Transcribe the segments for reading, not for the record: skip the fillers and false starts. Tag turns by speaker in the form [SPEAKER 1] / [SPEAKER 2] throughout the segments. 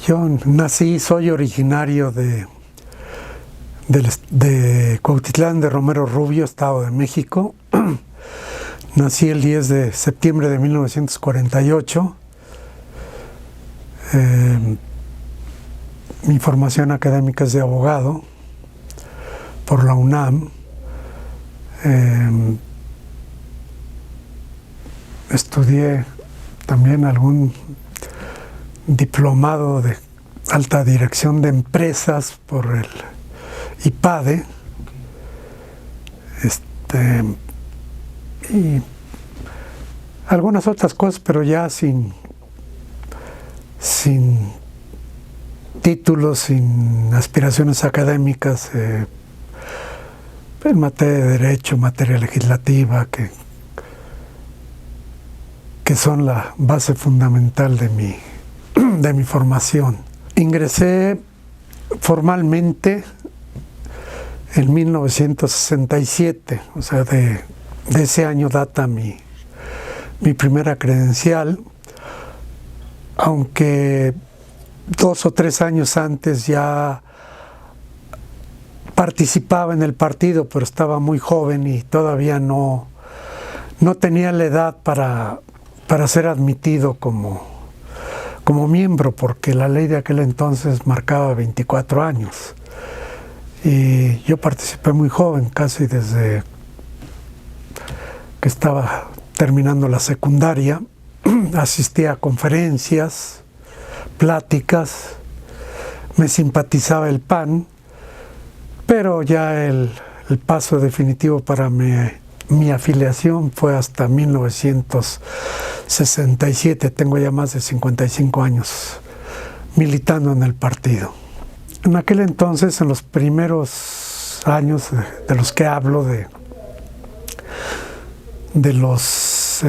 [SPEAKER 1] Yo soy originario de Cuautitlán de Romero Rubio, Estado de México. Nací el 10 de septiembre de 1948. Mi formación académica es de abogado por la UNAM. Estudié también algún diplomado de alta dirección de empresas por el IPADE. Y algunas otras cosas, pero ya sin títulos, sin aspiraciones académicas, en materia de derecho, materia legislativa, que son la base fundamental de mi formación. Ingresé formalmente en 1967, o sea, de ese año data mi primera credencial, aunque 2 o 3 años antes ya participaba en el partido, pero estaba muy joven y todavía no tenía la edad para ser admitido como miembro, porque la ley de aquel entonces marcaba 24 años. Y yo participé muy joven, casi desde que estaba terminando la secundaria. Asistía a conferencias, pláticas, me simpatizaba el PAN, pero ya el paso definitivo para mi afiliación fue hasta 1967. Tengo ya más de 55 años militando en el partido. En aquel entonces, en los primeros años de los que hablo, de los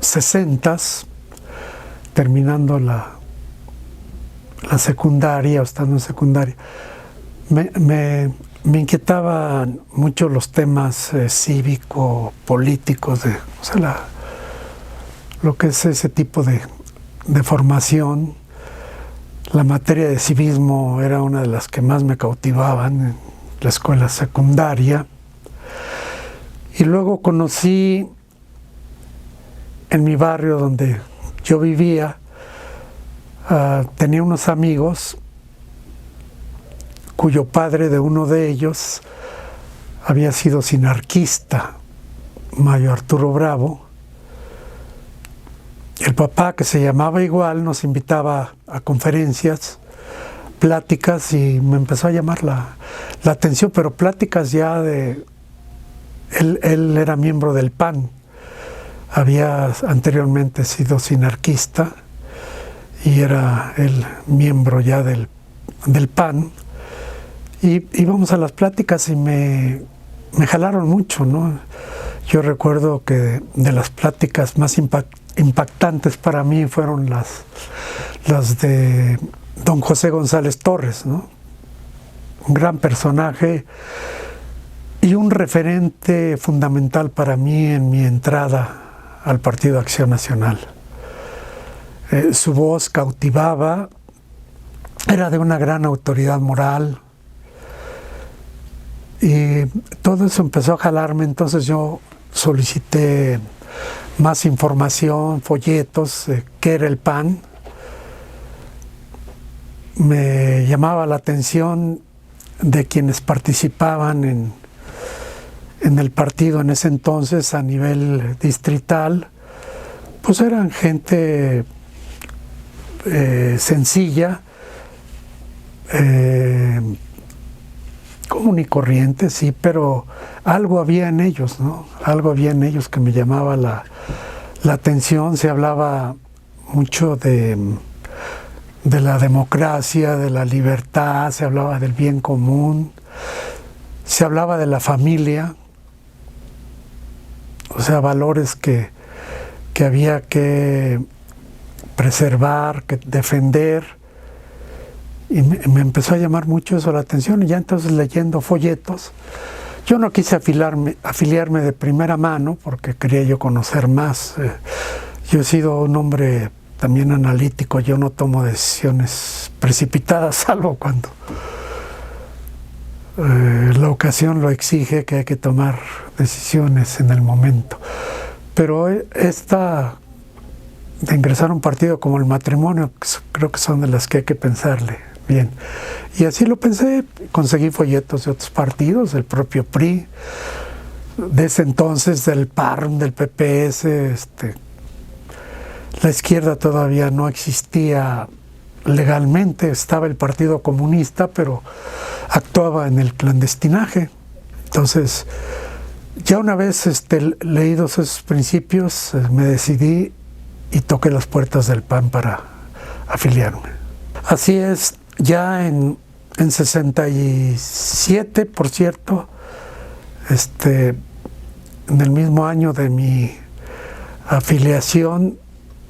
[SPEAKER 1] 60s, terminando la secundaria o estando en secundaria, me inquietaban mucho los temas cívico-políticos, o sea, lo que es ese tipo de formación. La materia de civismo era una de las que más me cautivaban en la escuela secundaria. Y luego conocí en mi barrio donde yo vivía, tenía unos amigos cuyo padre de uno de ellos había sido sinarquista, Mayo Arturo Bravo. El papá, que se llamaba igual, nos invitaba a conferencias, pláticas, y me empezó a llamar la atención, pero pláticas ya de... Él era miembro del PAN, había anteriormente sido sinarquista y era él miembro ya del PAN. Y íbamos a las pláticas y me jalaron mucho, ¿no? Yo recuerdo que de las pláticas más impactantes para mí fueron las de don José González Torres, ¿no? Un gran personaje y un referente fundamental para mí en mi entrada al Partido Acción Nacional. Su voz cautivaba, era de una gran autoridad moral, y todo eso empezó a jalarme. Entonces yo solicité más información, folletos, qué era el PAN. Me llamaba la atención de quienes participaban en el partido en ese entonces a nivel distrital, pues eran gente sencilla, común y corriente, sí, pero algo había en ellos, ¿no? Algo había en ellos que me llamaba la atención. Se hablaba mucho de la democracia, de la libertad, se hablaba del bien común, se hablaba de la familia, o sea, valores que había que preservar, que defender. Y me empezó a llamar mucho eso la atención, y ya entonces leyendo folletos, yo no quise afiliarme de primera mano porque quería yo conocer más. Yo he sido un hombre también analítico, yo no tomo decisiones precipitadas, salvo cuando la ocasión lo exige, que hay que tomar decisiones en el momento. Pero esta de ingresar a un partido como el Matrimonio, creo que son de las que hay que pensarle bien. Y así lo pensé, conseguí folletos de otros partidos, del propio PRI, de ese entonces del PARM, del PPS. La izquierda todavía no existía legalmente, estaba el Partido Comunista, pero actuaba en el clandestinaje. Entonces, ya una vez leídos esos principios, me decidí y toqué las puertas del PAN para afiliarme. Así es, ya en 67, por cierto, en el mismo año de mi afiliación,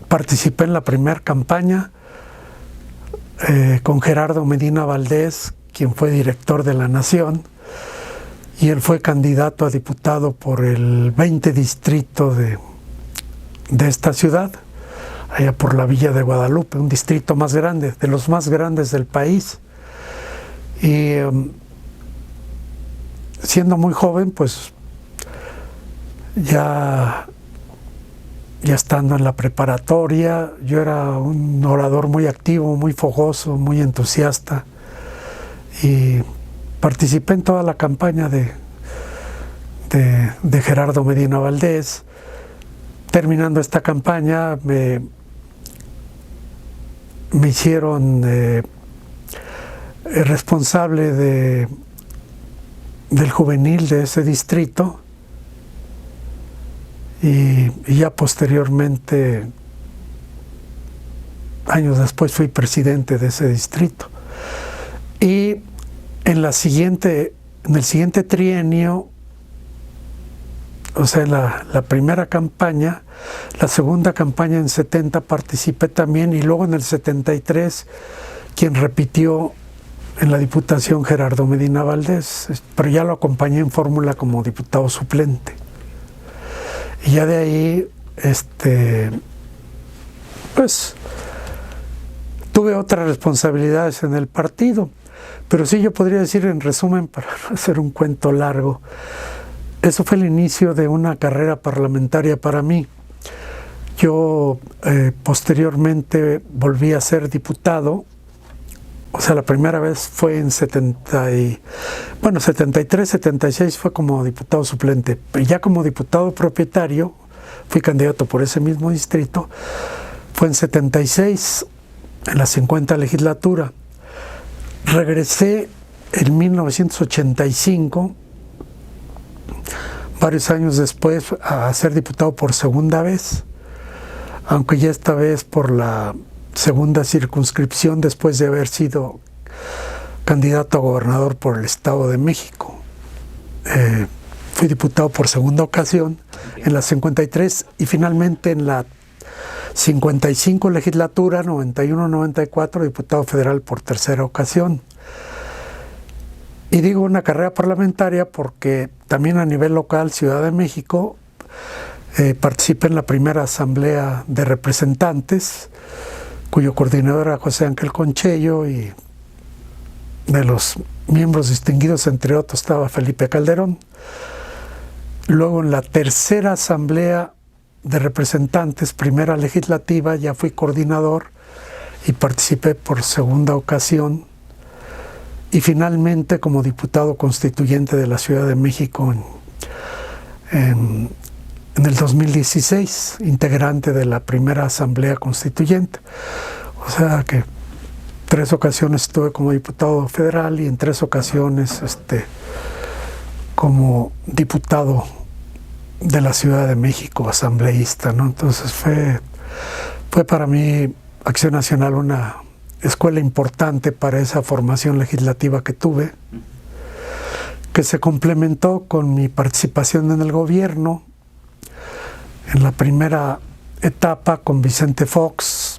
[SPEAKER 1] participé en la primera campaña con Gerardo Medina Valdés, quien fue director de La Nación, y él fue candidato a diputado por el 20 distrito de esta ciudad, allá por la Villa de Guadalupe, un distrito más grande, de los más grandes del país. Y siendo muy joven, pues ya estando en la preparatoria, yo era un orador muy activo, muy fogoso, muy entusiasta, y participé en toda la campaña de Gerardo Medina Valdés. Terminando esta campaña, me hicieron responsable del juvenil de ese distrito, y ya posteriormente, años después, fui presidente de ese distrito. Y en el siguiente trienio, o sea, la primera campaña, la segunda campaña en 70 participé también, y luego en el 73, quien repitió en la Diputación, Gerardo Medina Valdés, pero ya lo acompañé en fórmula como diputado suplente. Y ya de ahí, pues, tuve otras responsabilidades en el partido. Pero sí, yo podría decir, en resumen, para no hacer un cuento largo, eso fue el inicio de una carrera parlamentaria para mí. Yo posteriormente volví a ser diputado, o sea, la primera vez fue en 73, 76 fue como diputado suplente, pero ya como diputado propietario, fui candidato por ese mismo distrito, fue en 76, en la 50 legislatura. Regresé en 1985, varios años después, a ser diputado por segunda vez, aunque ya esta vez por la segunda circunscripción, después de haber sido candidato a gobernador por el Estado de México. Fui diputado por segunda ocasión en la 53 y finalmente en la 55 legislatura, 91-94, diputado federal por tercera ocasión. Y digo una carrera parlamentaria porque también a nivel local, Ciudad de México, participé en la primera asamblea de representantes, cuyo coordinador era José Ángel Conchello, y de los miembros distinguidos, entre otros, estaba Felipe Calderón. Luego en la tercera asamblea de representantes, primera legislativa, ya fui coordinador y participé por segunda ocasión, y finalmente como diputado constituyente de la Ciudad de México en el 2016, integrante de la primera asamblea constituyente. O sea que 3 ocasiones estuve como diputado federal y en 3 ocasiones como diputado de la Ciudad de México, asambleísta, ¿no? Entonces fue para mí Acción Nacional una escuela importante para esa formación legislativa que tuve, que se complementó con mi participación en el gobierno, en la primera etapa con Vicente Fox,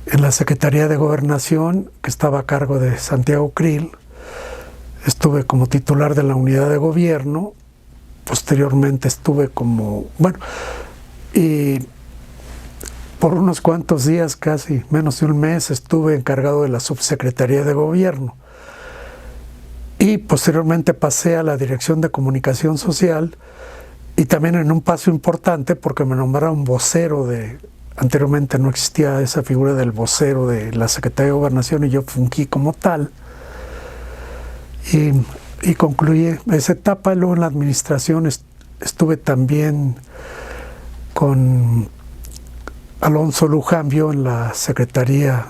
[SPEAKER 1] en la Secretaría de Gobernación, que estaba a cargo de Santiago Krill. Estuve como titular de la unidad de gobierno, posteriormente estuve como, y por unos cuantos días, casi menos de un mes, estuve encargado de la subsecretaría de gobierno. Y posteriormente pasé a la Dirección de Comunicación Social, y también en un paso importante porque me nombraron vocero anteriormente no existía esa figura del vocero de la Secretaría de Gobernación, y yo fungí como tal. Y concluí esa etapa. Luego en la administración estuve también con Alonso Lujambio en la Secretaría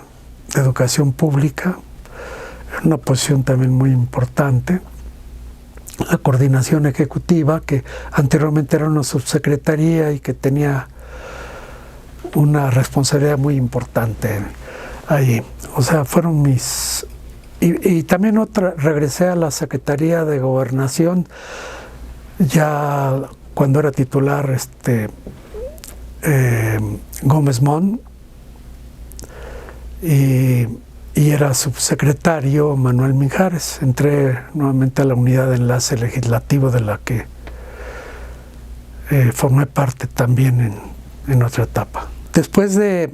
[SPEAKER 1] de Educación Pública, en una posición también muy importante. La coordinación ejecutiva, que anteriormente era una subsecretaría y que tenía una responsabilidad muy importante ahí. O sea, fueron mis... Y también regresé a la Secretaría de Gobernación ya cuando era titular Gómez Mont, y era subsecretario Manuel Mijares. Entré nuevamente a la unidad de enlace legislativo, de la que formé parte también en otra etapa. Después de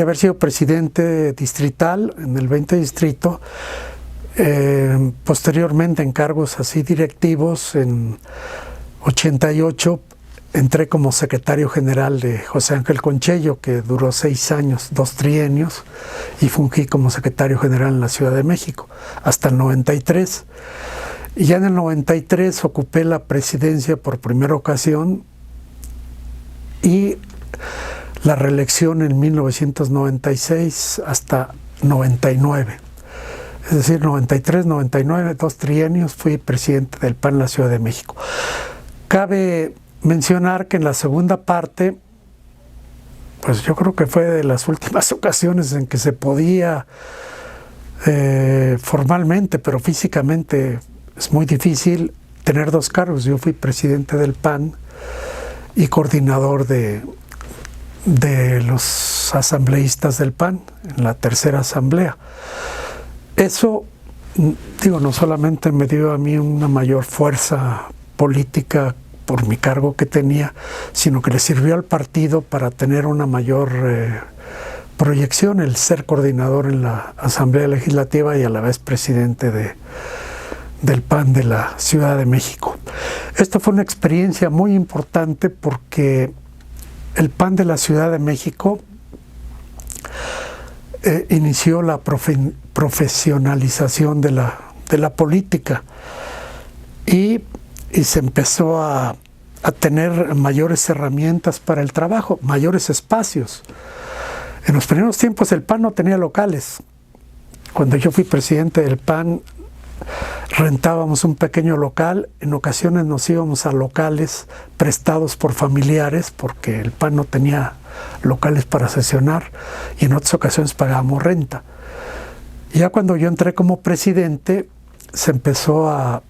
[SPEAKER 1] haber sido presidente distrital en el 20 distrito, posteriormente en cargos así directivos, en 88 entré como secretario general de José Ángel Conchello, que duró 6 años, 2 trienios, y fungí como secretario general en la Ciudad de México hasta el 93. Y ya en el 93 ocupé la presidencia por primera ocasión, y la reelección en 1996 hasta 99. Es decir, 93, 99, 2 trienios, fui presidente del PAN en la Ciudad de México. Cabe mencionar que en la segunda parte, pues yo creo que fue de las últimas ocasiones en que se podía formalmente, pero físicamente es muy difícil tener 2 cargos. Yo fui presidente del PAN y coordinador de los asambleístas del PAN en la tercera asamblea. Eso, digo, no solamente me dio a mí una mayor fuerza política por mi cargo que tenía, sino que le sirvió al partido para tener una mayor proyección, el ser coordinador en la Asamblea Legislativa y a la vez presidente del PAN de la Ciudad de México. Esto fue una experiencia muy importante porque el PAN de la Ciudad de México inició la profesionalización de la política, y se empezó a tener mayores herramientas para el trabajo, mayores espacios. En los primeros tiempos el PAN no tenía locales. Cuando yo fui presidente del PAN, rentábamos un pequeño local. En ocasiones nos íbamos a locales prestados por familiares, porque el PAN no tenía locales para sesionar, y en otras ocasiones pagábamos renta. Ya cuando yo entré como presidente, se empezó a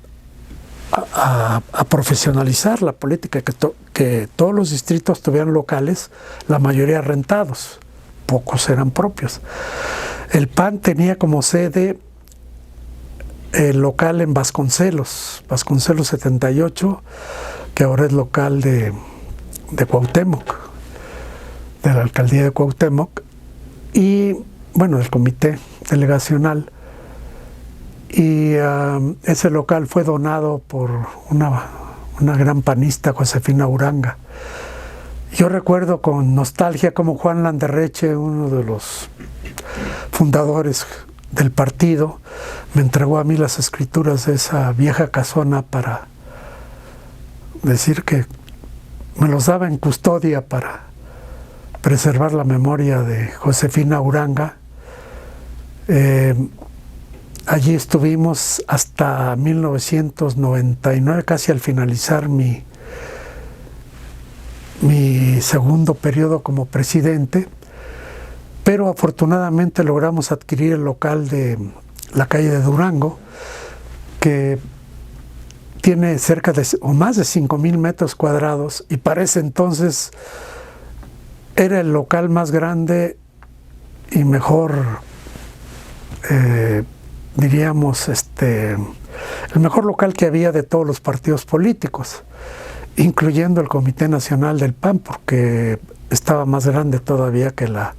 [SPEAKER 1] profesionalizar la política, que todos los distritos tuvieran locales, la mayoría rentados, pocos eran propios. El PAN tenía como sede el local en Vasconcelos 78, que ahora es local de Cuauhtémoc, de la alcaldía de Cuauhtémoc, y bueno, del comité delegacional. Y ese local fue donado por una gran panista, Josefina Uranga. Yo recuerdo con nostalgia como Juan Landerreche, uno de los fundadores del partido, me entregó a mí las escrituras de esa vieja casona para decir que me los daba en custodia para preservar la memoria de Josefina Uranga. Allí estuvimos hasta 1999, casi al finalizar mi segundo periodo como presidente, pero afortunadamente logramos adquirir el local de la calle de Durango, que tiene cerca de o más de 5,000 metros cuadrados, y para ese entonces era el local más grande y mejor, diríamos, el mejor local que había de todos los partidos políticos. incluyendo el Comité Nacional del PAN, porque estaba más grande todavía que la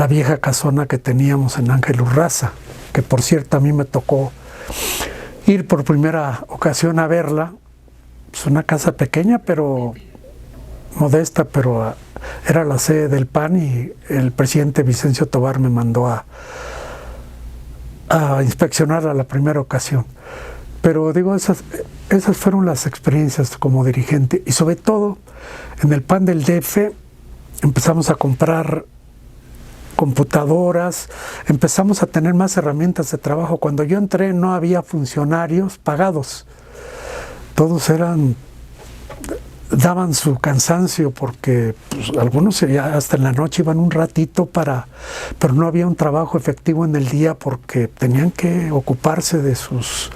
[SPEAKER 1] vieja casona que teníamos en Ángel Urraza, que por cierto a mí me tocó ir por primera ocasión a verla. Es una casa pequeña, pero modesta, pero era la sede del PAN, y el presidente Vicencio Tobar me mandó a inspeccionarla la primera ocasión. Pero digo, esas fueron las experiencias como dirigente, y sobre todo en el PAN del DF empezamos a comprar computadoras, empezamos a tener más herramientas de trabajo. Cuando yo entré no había funcionarios pagados, todos daban su cansancio, porque pues, algunos ya hasta en la noche iban un ratito pero no había un trabajo efectivo en el día porque tenían que ocuparse de sus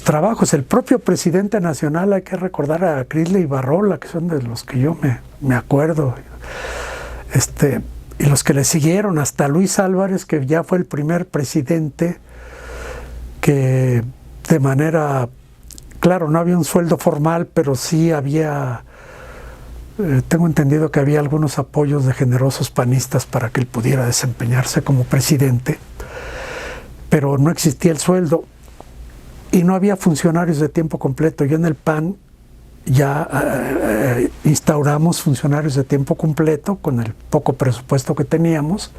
[SPEAKER 1] trabajos. El propio presidente nacional, hay que recordar a Crisley Barrola, que son de los que yo me acuerdo, y los que le siguieron, hasta Luis Álvarez, que ya fue el primer presidente que de manera, claro, no había un sueldo formal, pero sí había, tengo entendido que había algunos apoyos de generosos panistas para que él pudiera desempeñarse como presidente, pero no existía el sueldo y no había funcionarios de tiempo completo. Yo en el PAN ya instauramos funcionarios de tiempo completo con el poco presupuesto que teníamos,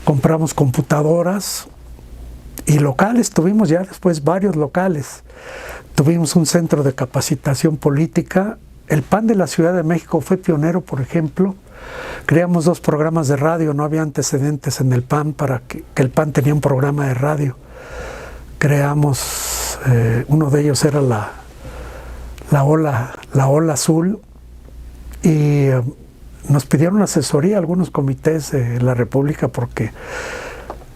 [SPEAKER 1] compramos computadoras y locales, tuvimos ya después varios locales, tuvimos un centro de capacitación política. El PAN de la Ciudad de México fue pionero, por ejemplo, creamos 2 programas de radio, no había antecedentes en el PAN para que el PAN tenía un programa de radio, creamos, uno de ellos era la Ola Azul, y nos pidieron asesoría a algunos comités de la República porque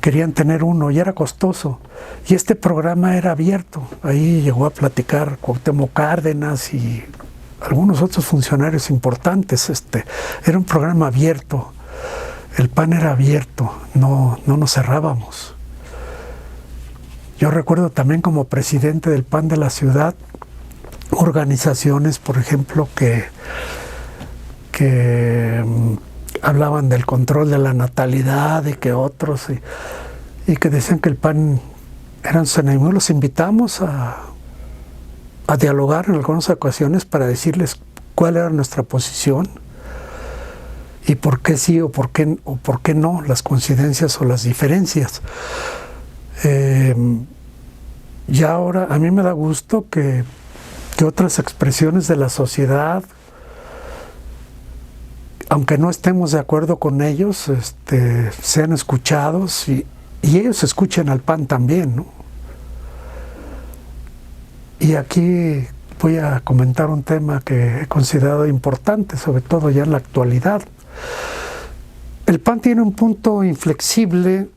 [SPEAKER 1] querían tener uno y era costoso, y este programa era abierto. Ahí llegó a platicar Cuauhtémoc Cárdenas y algunos otros funcionarios importantes. Era un programa abierto, el PAN era abierto, no nos cerrábamos. Yo recuerdo también como presidente del PAN de la ciudad organizaciones, por ejemplo, que hablaban del control de la natalidad, y que otros, y que decían que el PAN eran sus enemigos. Los invitamos a dialogar en algunas ocasiones para decirles cuál era nuestra posición y por qué sí o por qué no, las coincidencias o las diferencias. Y ahora a mí me da gusto que otras expresiones de la sociedad, aunque no estemos de acuerdo con ellos, sean escuchados y ellos escuchen al PAN también, ¿no? Y aquí voy a comentar un tema que he considerado importante, sobre todo ya en la actualidad. El PAN tiene un punto inflexible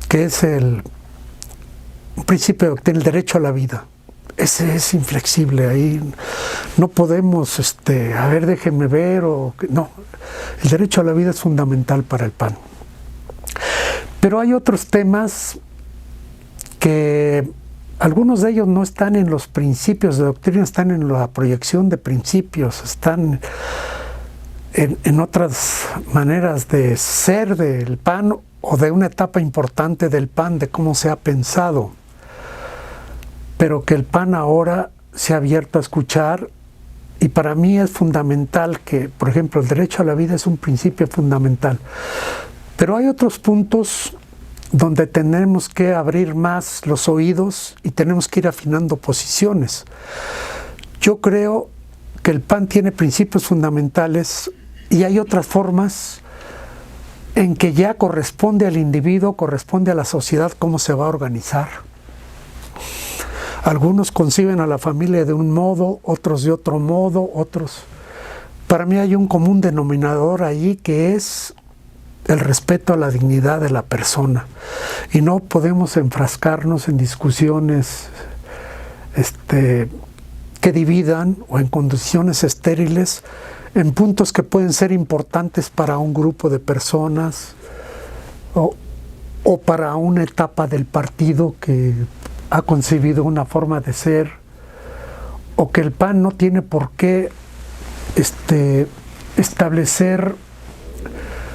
[SPEAKER 1] que es el principio del derecho a la vida. Ese es inflexible, ahí no podemos, a ver, déjenme ver, no. El derecho a la vida es fundamental para el PAN. Pero hay otros temas que algunos de ellos no están en los principios de doctrina, están en la proyección de principios, están en otras maneras de ser del PAN o de una etapa importante del PAN, de cómo se ha pensado. Pero que el PAN ahora se ha abierto a escuchar, y para mí es fundamental que, por ejemplo, el derecho a la vida es un principio fundamental. Pero hay otros puntos donde tenemos que abrir más los oídos y tenemos que ir afinando posiciones. Yo creo que el PAN tiene principios fundamentales y hay otras formas en que ya corresponde al individuo, corresponde a la sociedad cómo se va a organizar. Algunos conciben a la familia de un modo, otros de otro modo, otros. Para mí hay un común denominador ahí que es el respeto a la dignidad de la persona. Y no podemos enfrascarnos en discusiones que dividan o en condiciones estériles en puntos que pueden ser importantes para un grupo de personas o para una etapa del partido que ha concebido una forma de ser o que el PAN no tiene por qué establecer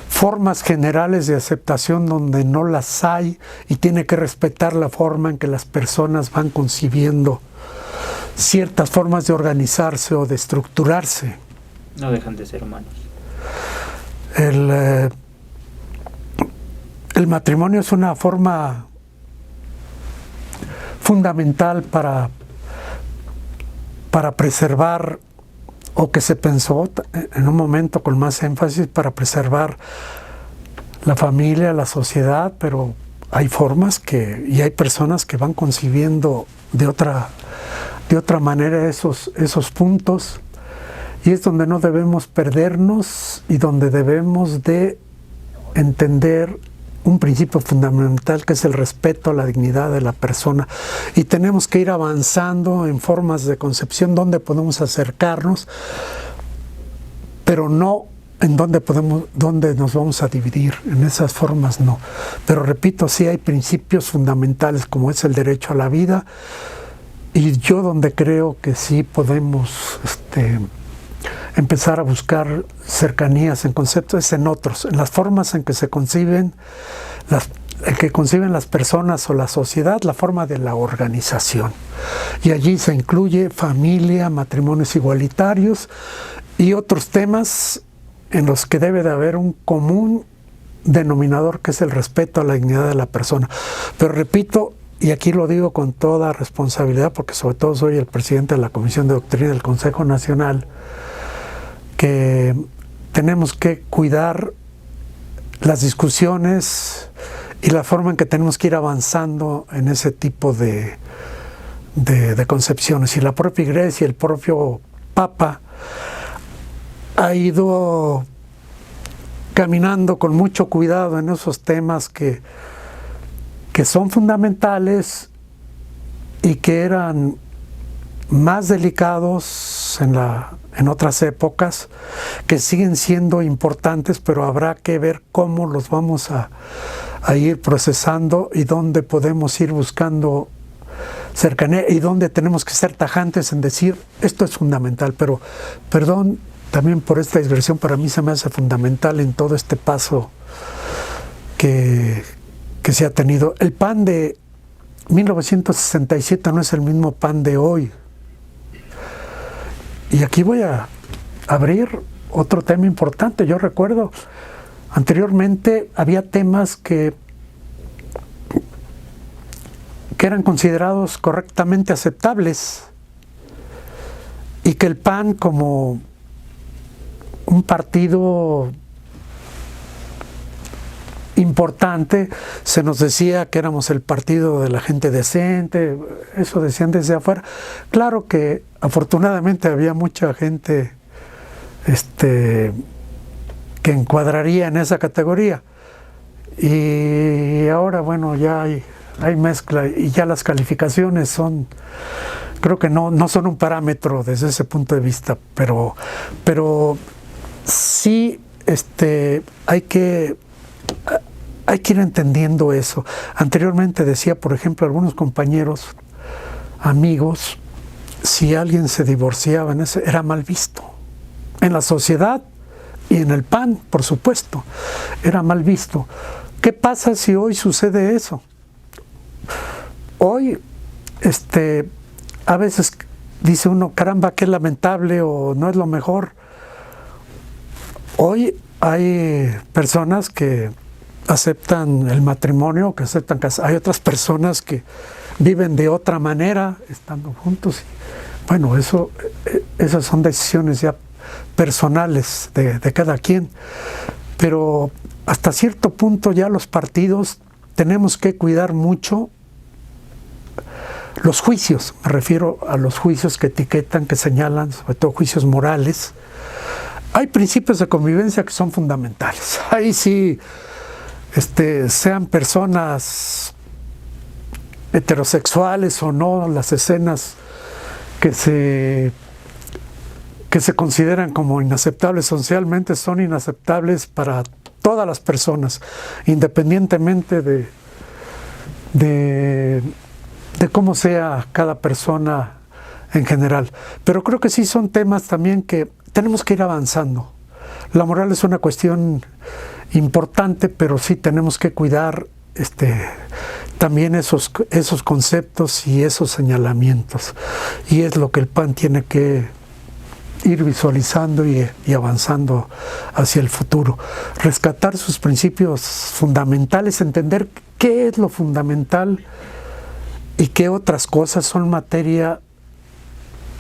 [SPEAKER 1] formas generales de aceptación donde no las hay, y tiene que respetar la forma en que las personas van concibiendo ciertas formas de organizarse o de estructurarse.
[SPEAKER 2] No dejan de ser humanos.
[SPEAKER 1] El matrimonio es una forma fundamental para preservar, o que se pensó en un momento con más énfasis, para preservar la familia, la sociedad, pero hay formas y hay personas que van concibiendo de otra manera esos puntos, y es donde no debemos perdernos y donde debemos de entender un principio fundamental, que es el respeto a la dignidad de la persona, y tenemos que ir avanzando en formas de concepción donde podemos acercarnos, pero no en donde nos vamos a dividir. En esas formas no, pero repito, sí hay principios fundamentales como es el derecho a la vida, y yo donde creo que sí podemos empezar a buscar cercanías en conceptos es en otros, en las formas en que se conciben las personas o la sociedad, la forma de la organización. Y allí se incluye familia, matrimonios igualitarios y otros temas en los que debe de haber un común denominador, que es el respeto a la dignidad de la persona. Pero repito, y aquí lo digo con toda responsabilidad, porque sobre todo soy el presidente de la Comisión de Doctrina del Consejo Nacional, que tenemos que cuidar las discusiones y la forma en que tenemos que ir avanzando en ese tipo de concepciones. Y la propia Iglesia, el propio Papa, ha ido caminando con mucho cuidado en esos temas que son fundamentales y que eran más delicados en otras épocas, que siguen siendo importantes, pero habrá que ver cómo los vamos a ir procesando y dónde podemos ir buscando cercanía y dónde tenemos que ser tajantes en decir esto es fundamental. Pero perdón también por esta digresión, para mí se me hace fundamental en todo este paso que se ha tenido. El PAN de 1967 no es el mismo PAN de hoy. Y aquí voy a abrir otro tema importante. Yo recuerdo, anteriormente había temas que eran considerados correctamente aceptables, y que el PAN, como un partido importante, se nos decía que éramos el partido de la gente decente, eso decían desde afuera. Claro que afortunadamente había mucha gente que encuadraría en esa categoría, y ahora bueno, ya hay mezcla, y ya las calificaciones creo que no son un parámetro desde ese punto de vista, pero sí hay que ir entendiendo eso. Anteriormente decía, por ejemplo, algunos compañeros, amigos, si alguien se divorciaba era mal visto. En la sociedad y en el PAN, por supuesto, era mal visto. ¿Qué pasa si hoy sucede eso? Hoy, a veces dice uno, caramba, qué lamentable, o no es lo mejor. Hoy hay personas que aceptan el matrimonio, que aceptan casar. Hay otras personas que viven de otra manera, estando juntos. Bueno, esas son decisiones ya personales de cada quien. Pero hasta cierto punto ya los partidos tenemos que cuidar mucho los juicios. Me refiero a los juicios que etiquetan, que señalan, sobre todo juicios morales. Hay principios de convivencia que son fundamentales. Ahí sí, sean personas heterosexuales o no, las escenas que se consideran como inaceptables socialmente son inaceptables para todas las personas, independientemente de cómo sea cada persona en general. Pero creo que sí son temas también que tenemos que ir avanzando. La moral es una cuestión importante, pero sí tenemos que cuidar también esos conceptos y esos señalamientos. Y es lo que el PAN tiene que ir visualizando y avanzando hacia el futuro. Rescatar sus principios fundamentales, entender qué es lo fundamental y qué otras cosas son materia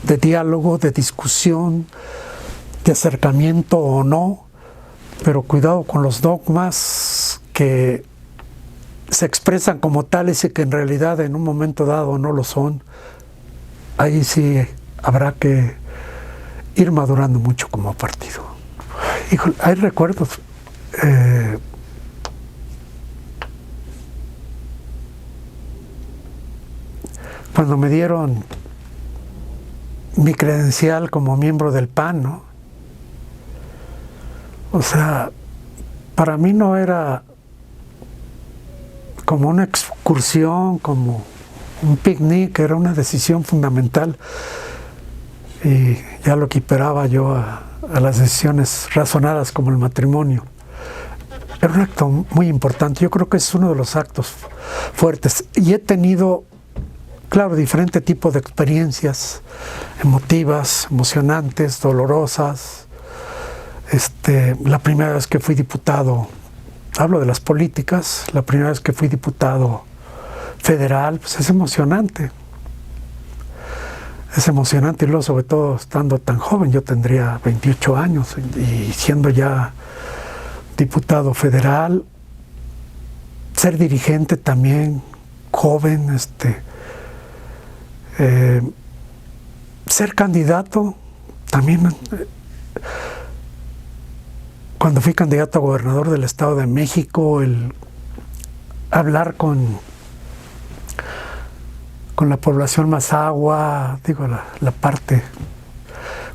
[SPEAKER 1] de diálogo, de discusión, de acercamiento o no, pero cuidado con los dogmas que se expresan como tales y que en realidad en un momento dado no lo son. Ahí sí habrá que ir madurando mucho como partido. Híjole, hay recuerdos. Cuando me dieron mi credencial como miembro del PAN, ¿no? O sea, para mí no era como una excursión, como un picnic, era una decisión fundamental y ya lo equiparaba yo a las decisiones razonadas como el matrimonio. Era un acto muy importante, yo creo que es uno de los actos fuertes y he tenido, claro, diferente tipo de experiencias emotivas, emocionantes, dolorosas. La primera vez que fui diputado, hablo de las políticas, la primera vez que fui diputado federal, pues es emocionante. Es emocionante y luego sobre todo estando tan joven, yo tendría 28 años y siendo ya diputado federal, ser dirigente también, joven, ser candidato también. Cuando fui candidato a gobernador del Estado de México, el hablar con la población mazahua, digo, la parte,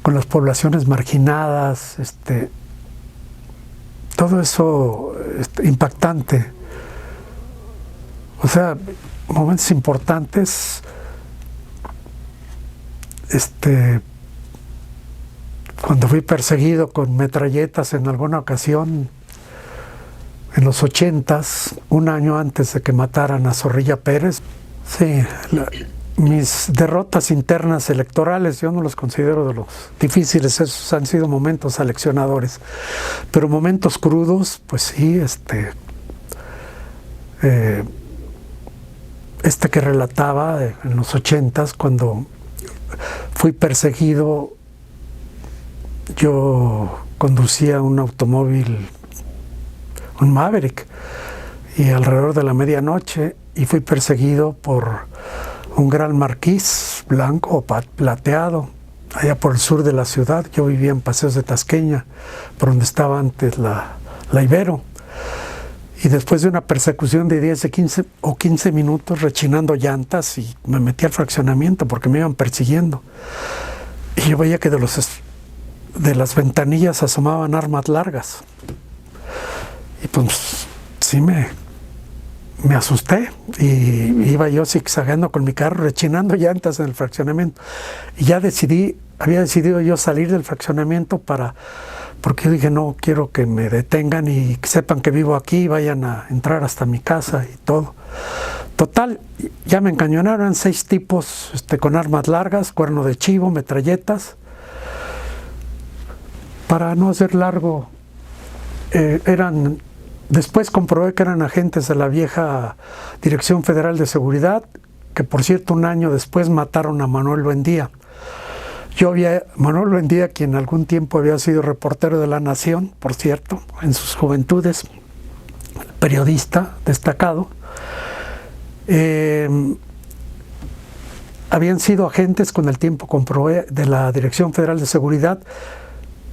[SPEAKER 1] con las poblaciones marginadas, todo eso impactante. O sea, momentos importantes, cuando fui perseguido con metralletas en alguna ocasión, en los 80s, un año antes de que mataran a Zorrilla Pérez. Sí, mis derrotas internas electorales, yo no los considero de los difíciles, esos han sido momentos aleccionadores. Pero momentos crudos, pues sí, que relataba en los 80s, cuando fui perseguido. Yo conducía un automóvil, un Maverick, y alrededor de la medianoche, y fui perseguido por un gran marquís blanco o plateado, allá por el sur de la ciudad. Yo vivía en Paseos de Tasqueña, por donde estaba antes la Ibero. Y después de una persecución de 10 o 15 minutos, rechinando llantas, y me metí al fraccionamiento porque me iban persiguiendo. Y yo veía que de las ventanillas asomaban armas largas. Y pues sí me asusté y iba yo zigzagueando con mi carro, rechinando llantas en el fraccionamiento. Y ya había decidido yo salir del fraccionamiento porque yo dije, no quiero que me detengan y que sepan que vivo aquí y vayan a entrar hasta mi casa y todo. Total, ya me encañonaron, eran 6 tipos con armas largas, cuerno de chivo, metralletas. Para no hacer largo, después comprobé que eran agentes de la vieja Dirección Federal de Seguridad, que por cierto un año después mataron a Manuel Buendía. Manuel Buendía, quien algún tiempo había sido reportero de La Nación, por cierto, en sus juventudes, periodista destacado, habían sido agentes, con el tiempo comprobé, de la Dirección Federal de Seguridad.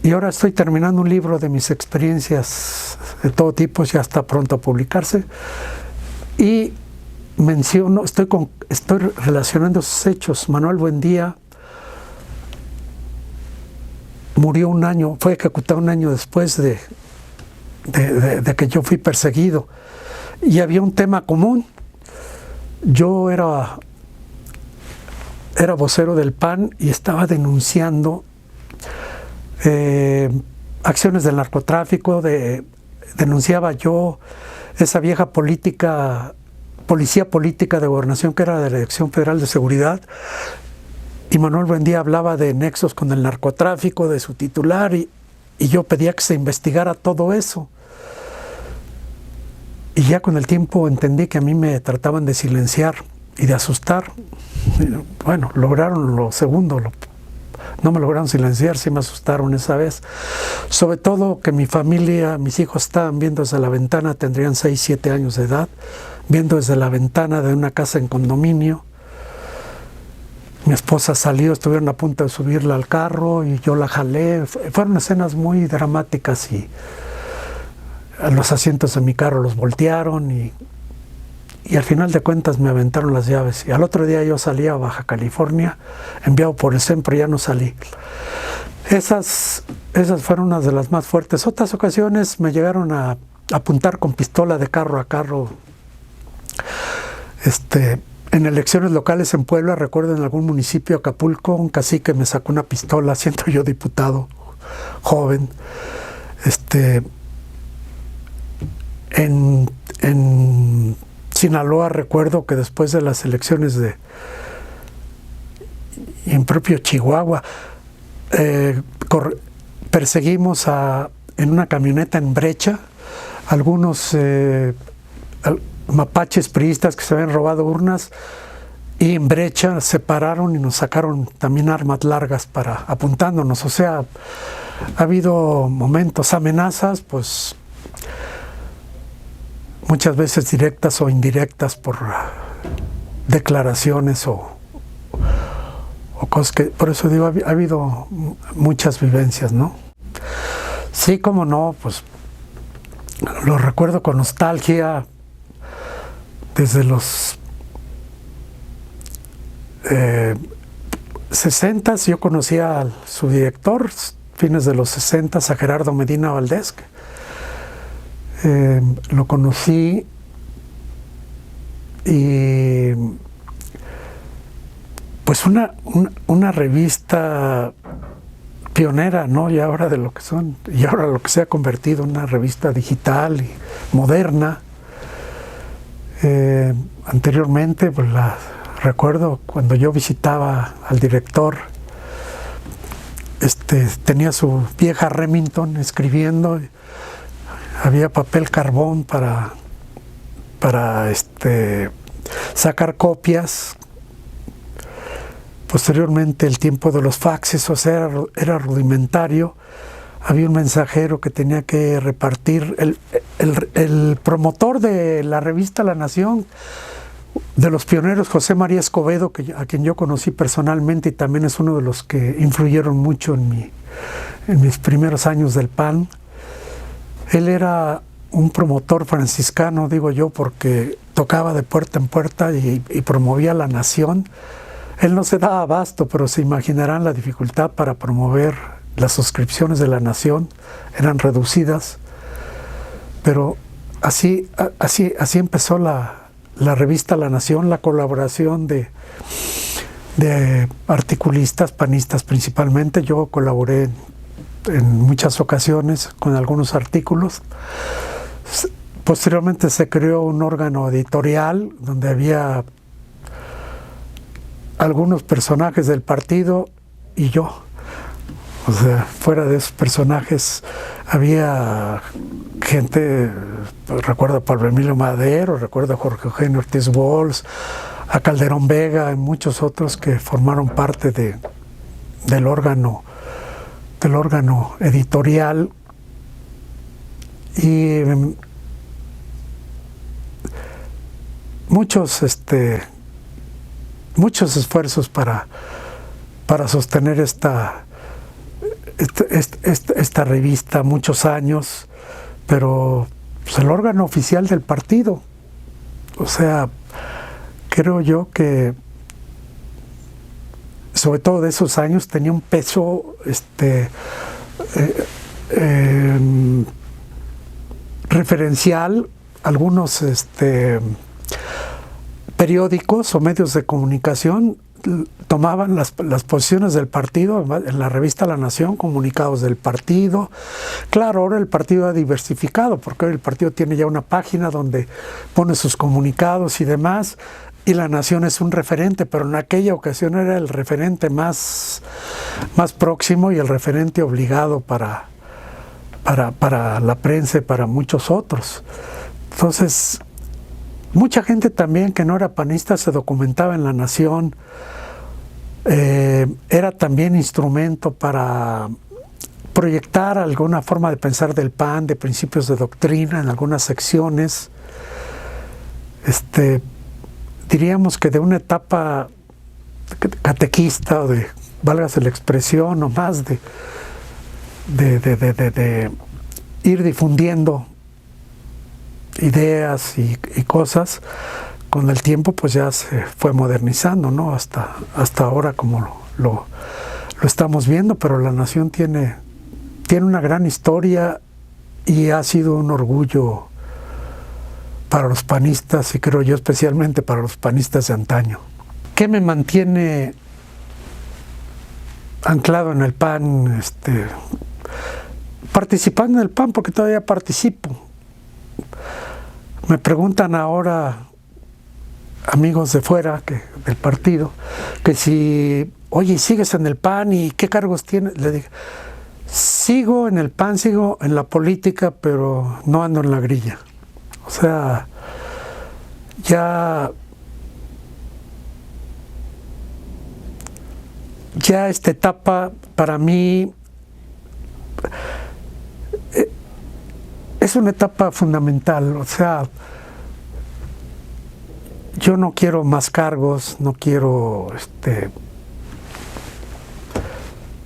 [SPEAKER 1] Y ahora estoy terminando un libro de mis experiencias de todo tipo, ya está pronto a publicarse. Y estoy relacionando esos hechos. Manuel Buendía murió fue ejecutado un año después de que yo fui perseguido. Y había un tema común. Yo era era vocero del PAN y estaba denunciando acciones del narcotráfico, denunciaba yo esa vieja policía política de gobernación que era de la Dirección Federal de Seguridad, y Manuel Buendía hablaba de nexos con el narcotráfico, de su titular, y yo pedía que se investigara todo eso. Y ya con el tiempo entendí que a mí me trataban de silenciar y de asustar. Bueno, lograron lo segundo, no me lograron silenciar, sí me asustaron esa vez. Sobre todo que mi familia, mis hijos estaban viendo desde la ventana, tendrían 6, 7 años de edad, viendo desde la ventana de una casa en condominio. Mi esposa salió, estuvieron a punto de subirla al carro y yo la jalé. Fueron escenas muy dramáticas y los asientos de mi carro los voltearon y al final de cuentas me aventaron las llaves. Y al otro día yo salí a Baja California, enviado por el CEN, pero ya no salí. Esas fueron unas de las más fuertes. Otras ocasiones me llegaron a apuntar con pistola de carro a carro. En elecciones locales en Puebla, recuerdo en algún municipio, Acapulco, un cacique me sacó una pistola, siendo yo diputado joven. En Sinaloa recuerdo que después de las elecciones y en propio Chihuahua, perseguimos en una camioneta en Brecha algunos mapaches priistas que se habían robado urnas, y en Brecha se pararon y nos sacaron también armas largas apuntándonos. O sea, ha habido momentos, amenazas, pues muchas veces directas o indirectas por declaraciones o cosas que, por eso digo, ha habido muchas vivencias, ¿no? Sí, cómo no, pues lo recuerdo con nostalgia. Desde los 60s yo conocía a su director, fines de los 60s, a Gerardo Medina Valdés. Lo conocí y pues una revista pionera, ¿no? Y ahora lo que se ha convertido en una revista digital y moderna. Anteriormente, pues recuerdo cuando yo visitaba al director, tenía su vieja Remington escribiendo, había papel carbón para sacar copias. Posteriormente, el tiempo de los faxes, o sea, era rudimentario. Había un mensajero que tenía que repartir. El promotor de la revista La Nación, de los pioneros, José María Escobedo, a quien yo conocí personalmente y también es uno de los que influyeron mucho en mis primeros años del PAN. Él era un promotor franciscano, digo yo, porque tocaba de puerta en puerta y promovía La Nación. Él no se daba abasto, pero se imaginarán la dificultad para promover las suscripciones de La Nación, eran reducidas, pero así empezó la revista La Nación, la colaboración de articulistas, panistas principalmente. Yo colaboré en muchas ocasiones con algunos artículos. Posteriormente se creó un órgano editorial donde había algunos personajes del partido y yo. O sea, fuera de esos personajes había gente, recuerdo a Pablo Emilio Madero, recuerdo a Jorge Eugenio Ortiz Walsh, a Calderón Vega y muchos otros que formaron parte del órgano editorial. Y muchos esfuerzos para sostener esta revista, muchos años, pero pues, el órgano oficial del partido. O sea, creo yo que sobre todo de esos años tenía un peso referencial. Algunos periódicos o medios de comunicación tomaban las posiciones del partido en la revista La Nación, comunicados del partido. Claro, ahora el partido ha diversificado, porque hoy el partido tiene ya una página donde pone sus comunicados y demás, y La Nación es un referente, pero en aquella ocasión era el referente más próximo y el referente obligado para la prensa y para muchos otros. Entonces, mucha gente también que no era panista se documentaba en La Nación. Era también instrumento para proyectar alguna forma de pensar del PAN, de principios de doctrina en algunas secciones. Diríamos que de una etapa catequista, o de, válgase la expresión, o más de ir difundiendo ideas y cosas, con el tiempo pues ya se fue modernizando, ¿no? Hasta ahora como lo estamos viendo, pero La Nación tiene una gran historia y ha sido un orgullo para los panistas, y creo yo especialmente para los panistas de antaño. ¿Qué me mantiene anclado en el PAN? Participando en el PAN, porque todavía participo. Me preguntan ahora amigos de fuera del partido, que si, oye, ¿sigues en el PAN y qué cargos tienes? Le dije, sigo en el PAN, sigo en la política, pero no ando en la grilla. O sea, ya esta etapa para mí es una etapa fundamental. O sea, yo no quiero más cargos, no quiero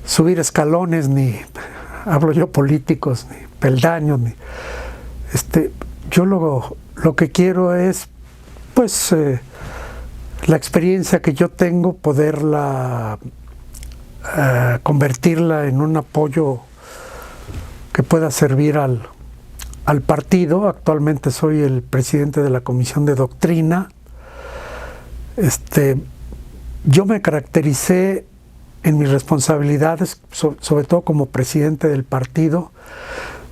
[SPEAKER 1] subir escalones, ni hablo yo políticos, ni peldaños, ni yo lo que quiero es, pues, la experiencia que yo tengo, poderla convertirla en un apoyo que pueda servir al partido. Actualmente soy el presidente de la Comisión de Doctrina. Yo me caractericé en mis responsabilidades, sobre todo como presidente del partido,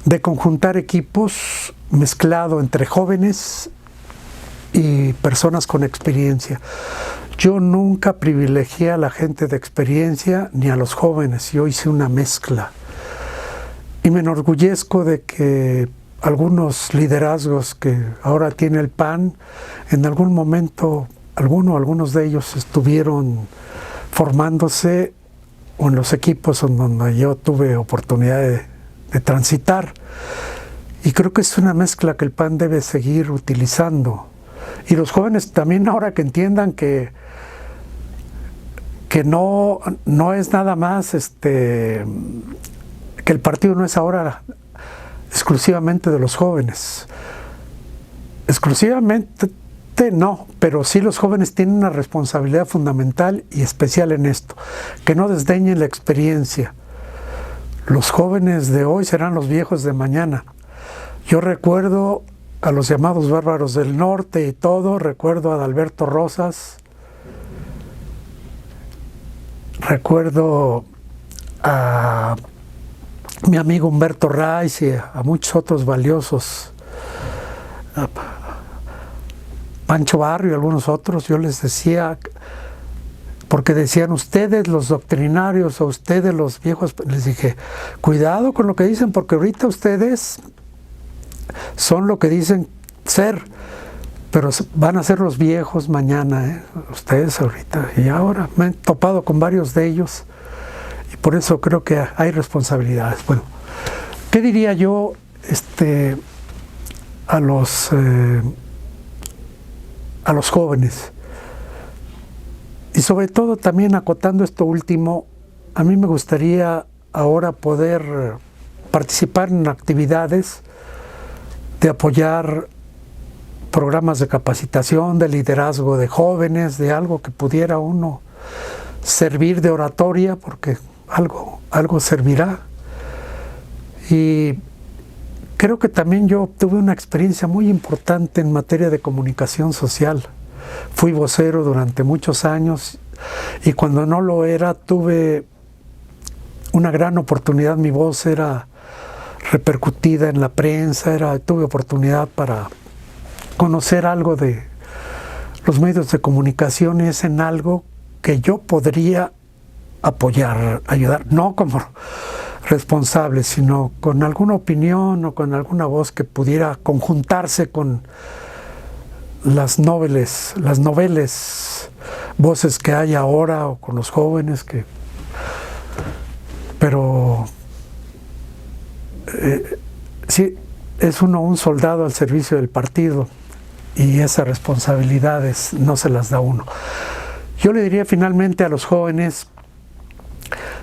[SPEAKER 1] de conjuntar equipos mezclado entre jóvenes y personas con experiencia. Yo nunca privilegié a la gente de experiencia ni a los jóvenes, yo hice una mezcla. Y me enorgullezco de que algunos liderazgos que ahora tiene el PAN, en algún momento, algunos de ellos estuvieron formándose en los equipos en donde yo tuve oportunidad de transitar. Y creo que es una mezcla que el PAN debe seguir utilizando. Y los jóvenes también, ahora que entiendan que no es nada más, que el partido no es ahora exclusivamente de los jóvenes. Exclusivamente no, pero sí los jóvenes tienen una responsabilidad fundamental y especial en esto, que no desdeñen la experiencia. Los jóvenes de hoy serán los viejos de mañana. Yo recuerdo a los llamados bárbaros del norte y todo, recuerdo a Adalberto Rosas, recuerdo a mi amigo Humberto Raiz y a muchos otros valiosos, a Pancho Barrio y algunos otros. Yo les decía, porque decían ustedes los doctrinarios o ustedes los viejos, les dije, cuidado con lo que dicen, porque ahorita ustedes son lo que dicen ser, pero van a ser los viejos mañana, ustedes ahorita. Y ahora me he topado con varios de ellos y por eso creo que hay responsabilidades. Bueno, ¿qué diría yo a los jóvenes? Y sobre todo también acotando esto último, a mí me gustaría ahora poder participar en actividades de apoyar programas de capacitación, de liderazgo de jóvenes, de algo que pudiera uno servir de oratoria, porque algo servirá. Y creo que también yo obtuve una experiencia muy importante en materia de comunicación social. Fui vocero durante muchos años y cuando no lo era tuve una gran oportunidad, mi voz era repercutida en la prensa, tuve oportunidad para conocer algo de los medios de comunicación, es en algo que yo podría apoyar, ayudar, no como responsable, sino con alguna opinión o con alguna voz que pudiera conjuntarse con las noveles voces que hay ahora, o con los jóvenes pero sí, es uno un soldado al servicio del partido, y esas responsabilidades no se las da uno. Yo le diría finalmente a los jóvenes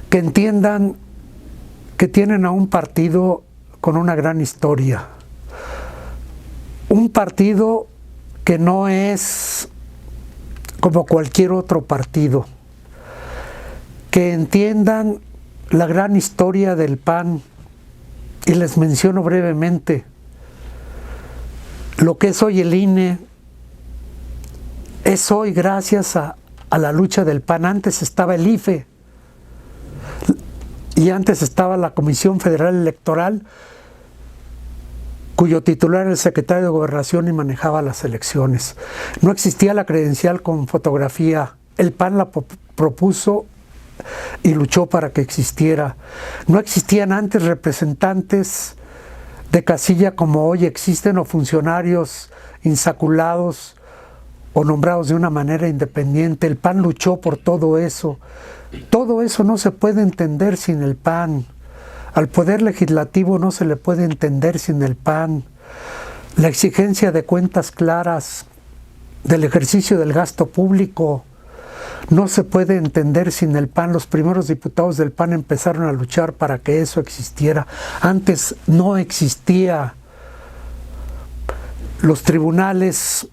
[SPEAKER 1] que entiendan que tienen a un partido con una gran historia, un partido que no es como cualquier otro partido, que entiendan la gran historia del PAN, y les menciono brevemente lo que es hoy el INE. Es hoy gracias a la lucha del PAN. Antes estaba el IFE, y antes estaba la Comisión Federal Electoral, cuyo titular era el secretario de Gobernación y manejaba las elecciones. No existía la credencial con fotografía. El PAN la propuso y luchó para que existiera. No existían antes representantes de casilla como hoy existen, o funcionarios insaculados o nombrados de una manera independiente. El PAN luchó por todo eso. Todo eso no se puede entender sin el PAN. Al Poder Legislativo no se le puede entender sin el PAN. La exigencia de cuentas claras, del ejercicio del gasto público, no se puede entender sin el PAN. Los primeros diputados del PAN empezaron a luchar para que eso existiera. Antes no existía. Los tribunales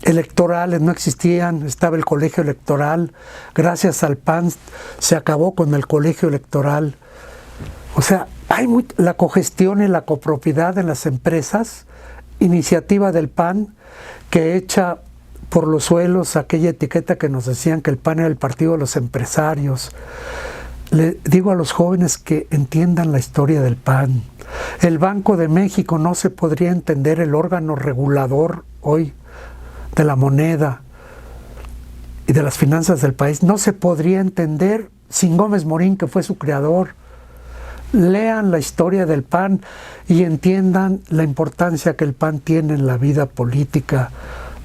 [SPEAKER 1] electorales no existían, estaba el colegio electoral. Gracias al PAN se acabó con el colegio electoral. O sea, hay la cogestión y la copropiedad en las empresas, iniciativa del PAN, que echa por los suelos aquella etiqueta que nos decían que el PAN era el partido de los empresarios. Le digo a los jóvenes que entiendan la historia del PAN. El Banco de México no se podría entender, el órgano regulador hoy de la moneda y de las finanzas del país, no se podría entender sin Gómez Morín, que fue su creador. Lean la historia del PAN y entiendan la importancia que el PAN tiene en la vida política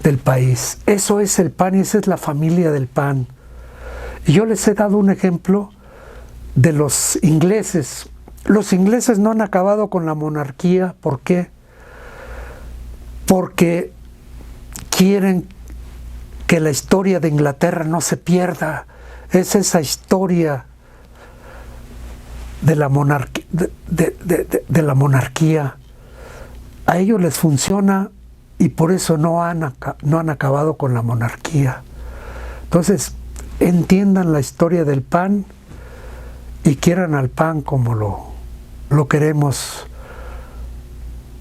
[SPEAKER 1] del país. Eso es el PAN, y esa es la familia del PAN. Y yo les he dado un ejemplo de los ingleses. Los ingleses no han acabado con la monarquía. ¿Por qué? Porque quieren que la historia de Inglaterra no se pierda. Es esa historia de la monarquía, de la monarquía. A ellos les funciona, y por eso no han acabado con la monarquía. Entonces, entiendan la historia del PAN y quieran al PAN como lo queremos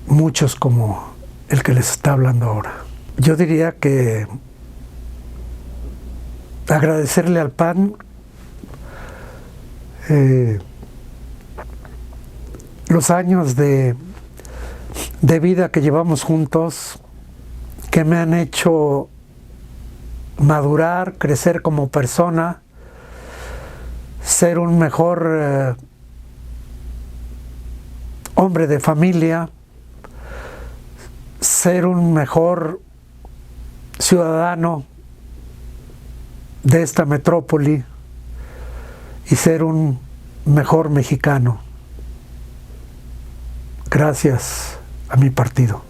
[SPEAKER 1] muchos, como el que les está hablando ahora. Yo diría que agradecerle al PAN los años de vida que llevamos juntos, que me han hecho madurar, crecer como persona, ser un mejor hombre de familia, ser un mejor ciudadano de esta metrópoli y ser un mejor mexicano. Gracias a mi partido.